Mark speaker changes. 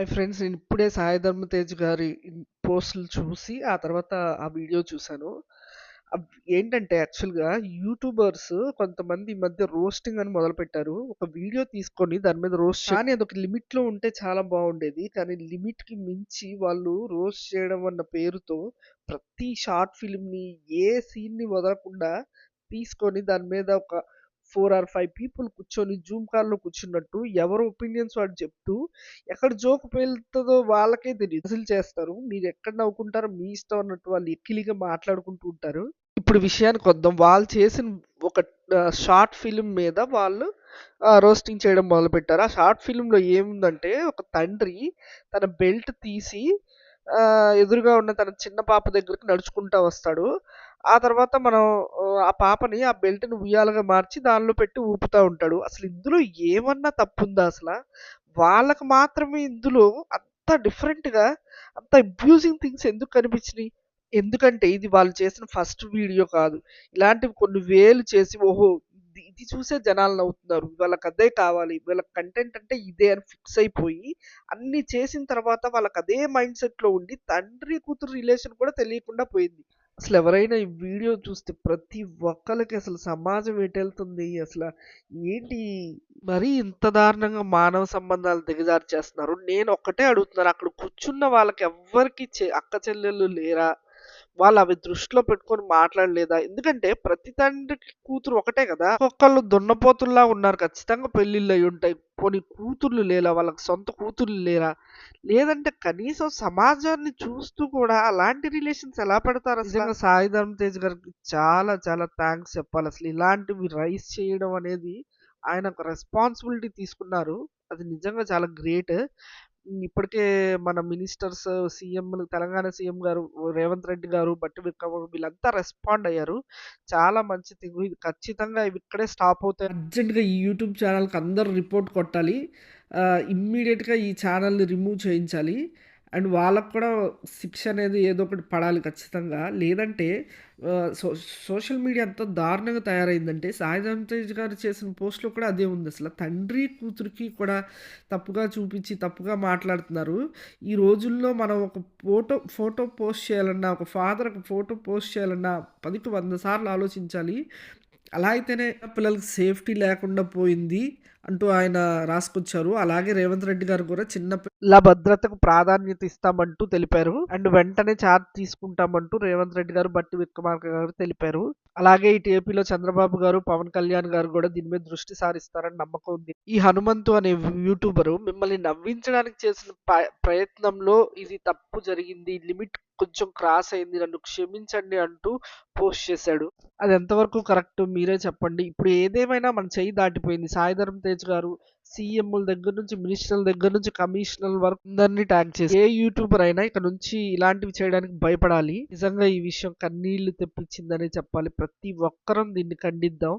Speaker 1: Hi friends. నేను ఇప్పుడే 'సాయి ధర్మ తేజ్' గారి పోస్టులు చూసి, ఆ తర్వాత ఆ వీడియో చూసాను. ఏంటంటే యాక్చువల్‌గా యూట్యూబర్స్ కొంతమంది ఈ మధ్య రోస్టింగ్ అని మొదలుపెట్టారు. ఒక వీడియో తీసుకొని దాని మీద రోస్ట్ కానీ అదొక లిమిట్‌లో ఉంటే చాలా బావుండేది. కానీ లిమిట్‌కి మించి వాళ్ళు రోస్ట్ చేయడం అన్న పేరుతో ప్రతి షార్ట్ ఫిల్మ్‌ని, ఏ సీన్‌ని వదలకుండా తీసుకొని దాని మీద ఒక 4 ఆర్ 5 పీపుల్ కూర్చొని జూమ్ కాల్‌లో కూర్చున్నట్టు ఎవరి ఒపీనియన్స్ వాళ్ళు చెప్తూ ఎక్కడ జోక్ పేలుతదో వాళ్ళకే తెలీదు. అసలు చేస్తారు. మీరెక్కడ నవ్వుకుంటారో మీ ఇష్టం అన్నట్టు వాళ్ళు ఎక్కిలిగా మాట్లాడుకుంటూ ఉంటారు. ఇప్పుడు విషయానికొద్దాం. వాళ్ళు చేసిన ఒక షార్ట్ ఫిల్మ్ మీద వాళ్ళు రోస్టింగ్ చేయడం మొదలుపెట్టారు. ఆ షార్ట్ ఫిల్మ్‌లో ఏముందంటే ఒక తండ్రి తన బెల్ట్ తీసి ఎదురుగా ఉన్న తన చిన్న పాప దగ్గరికి నడుచుకుంటా వస్తాడు. ఆ తర్వాత మనం ఆ పాపని ఆ బెల్ట్‌ని ఉయ్యాలగా మార్చి దానిలో పెట్టి ఊపుతా ఉంటాడు. అసలు ఇందులో ఏమన్నా తప్పుందా అసల? వాళ్ళకి మాత్రమే ఇందులో అంత డిఫరెంట్‌గా అంత అబ్యూజింగ్ థింగ్స్ ఎందుకు కనిపించినియి? ఎందుకంటే ఇది వాళ్ళు చేసిన ఫస్ట్ వీడియో కాదు. ఇలాంటివి కొన్ని వేలు చేసి ఓహో! ఇది చూసే జనాలు నవ్వుతున్నారు. వాళ్ళకదే కావాలి. వీళ్ళ కంటెంట్ అంటే ఇదే అని ఫిక్స్ అయిపోయి అన్నీ చేసిన తర్వాత వాళ్ళకదే మైండ్ సెట్‌లో ఉండి తండ్రి, కూతురు రిలేషన్ కూడా తెలియకుండా పోయింది. అసలెవరైనా ఈ వీడియో చూస్తే ప్రతి ఒక్కళ్ళకి అసలు సమాజం ఎటెళ్తుంది? ఏంటి మరీ ఇంత దారుణంగా మానవ సంబంధాలు దిగజార్చేస్తున్నారు. నేనొక్కటే అడుగుతున్నాను. అక్కడ కూర్చున్న వాళ్ళకెవ్వరికీ అక్క చెల్లెళ్ళు లేరా? వాళ్ళవి దృష్టిలో పెట్టుకొని మాట్లాడలేదా? ఎందుకంటే ప్రతి తండ్రికి కూతురు ఒకటే గదా! ఒక్కొక్కళ్ళు దున్నపోతుల్లా ఉన్నారు. ఖచ్చితంగా పెళ్ళిళ్ళయ్యుంటాయి. పోనీ కూతుర్లు లేరా? వాళ్ళకి సొంత కూతుర్లు లేరా? లేదంటే కనీసం సమాజాన్ని చూస్తూ కూడా అలాంటి రిలేషన్స్ ఎలా పెడతారసల? నిజంగా 'సాయి ధరమ్ తేజ్' గారికి చాలా చాలా థాంక్స్ చెప్పాలసలు. ఇలాంటివి రైజ్ చేయడం అనేది ఆయన ఒక రెస్పాన్సిబిలిటీ తీసుకున్నారు. అది నిజంగా చాలా గ్రేట్. ఇప్పటికే మన మినిస్టర్స్, సీఎంలు తెలంగాణ సీఎం గారు రేవంత్ రెడ్డి గారు, బట్టి విక్రమార్క వీళ్ళంతా రెస్పాండ్ అయ్యారు. చాలా మంచి థింగ్. ఇది ఖచ్చితంగా ఇవి ఇక్కడే స్టాప్ అవుతాయి. అర్జెంట్‌గా ఈ యూట్యూబ్ ఛానెల్‌కి అందరూ రిపోర్ట్ కొట్టాలి. ఇమ్మీడియేట్‌గా ఈ ఛానెల్‌ని రిమూవ్ చేయించాలి. అండ్ వాళ్ళకి కూడా శిక్ష అనేది ఏదో ఒకటి పడాలి ఖచ్చితంగా. లేదంటే సోషల్ మీడియా ఎంత దారుణంగా తయారైందంటే, సాయి ధరమ్ తేజ్ గారు చేసిన పోస్ట్‌లో కూడా అదే ఉందసల. తండ్రి, కూతురికి కూడా తప్పుగా చూపించి, తప్పుగా మాట్లాడుతున్నారు. ఈ రోజుల్లో మనం ఒక ఫోటో పోస్ట్ చేయాలన్నా, ఒక ఫాదర్ ఒక ఫోటో పోస్ట్ చేయాలన్నా 10కి 100 సార్లు ఆలోచించాలి. అలా అయితేనే పిల్లలకి సేఫ్టీ లేకుండా పోయింది అంటూ ఆయన రాసుకొచ్చారు. అలాగే రేవంత్ రెడ్డి గారు కూడా చిన్న పిల్లల భద్రతకు ప్రాధాన్యత ఇస్తామంటూ తెలిపారు. అండ్ వెంటనే చార్జ్ తీసుకుంటామంటూ రేవంత్ రెడ్డి గారు, బట్టి విక్రమార్క గారు తెలిపారు. అలాగే ఇటు ఏపీలో చంద్రబాబు గారు, పవన్ కళ్యాణ్ గారు కూడా దీని మీద దృష్టి సారిస్తారని నమ్మకం ఉంది. ఈ హనుమంతు అనే యూట్యూబరు మిమ్మల్ని నవ్వించడానికి చేసిన ప్రయత్నంలో ఇది తప్పు జరిగింది. లిమిట్ కొంచెం క్రాస్ అయింది. నన్ను క్షమించండి అంటూ పోస్ట్ చేశాడు. అది ఎంతవరకు కరెక్ట్ మీరే చెప్పండి. ఇప్పుడు ఏదేమైనా మన చెయ్యి దాటిపోయింది. 'సాయి ధరమ్ తేజ్' గారు సీఎంల దగ్గర నుంచి, మినిస్టర్ల దగ్గర నుంచి, కమిషనర్ల వరకు అందరిని ట్యాగ్ చేశారు. ఏ యూట్యూబర్ అయినా ఇక నుంచి ఇలాంటివి చేయడానికి భయపడాలి. నిజంగా ఈ విషయం కన్నీళ్లు తెప్పించిందనే చెప్పాలి. ప్రతి ఒక్కరం దీన్ని ఖండిద్దాం.